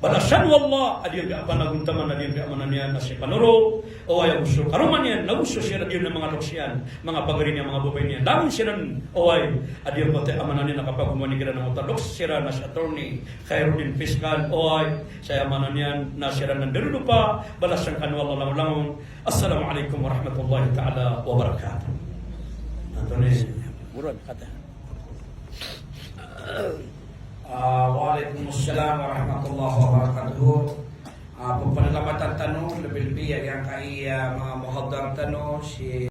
balasan wallah adir ga apa nagun taman adir ga mananian nasy panuro ay usul karumanian nagusso siya adir ng mga loksyan mga pagarin niya mga babay niya damun siya ay adir pati amananian nakapagumani kada ng utalok siya na attorney Khairuddin Fiskal ay saya mananian na siya ng derupa balasan kan wallah langon assalamualaikum warahmatullahi taala wabarakatuh. Antonis Buruan kata. Waalaikumsalam warahmatullahi wabarakatuh. Pagpanalamatan tanong, lebih-lebih yang kay mga muhadar tanong si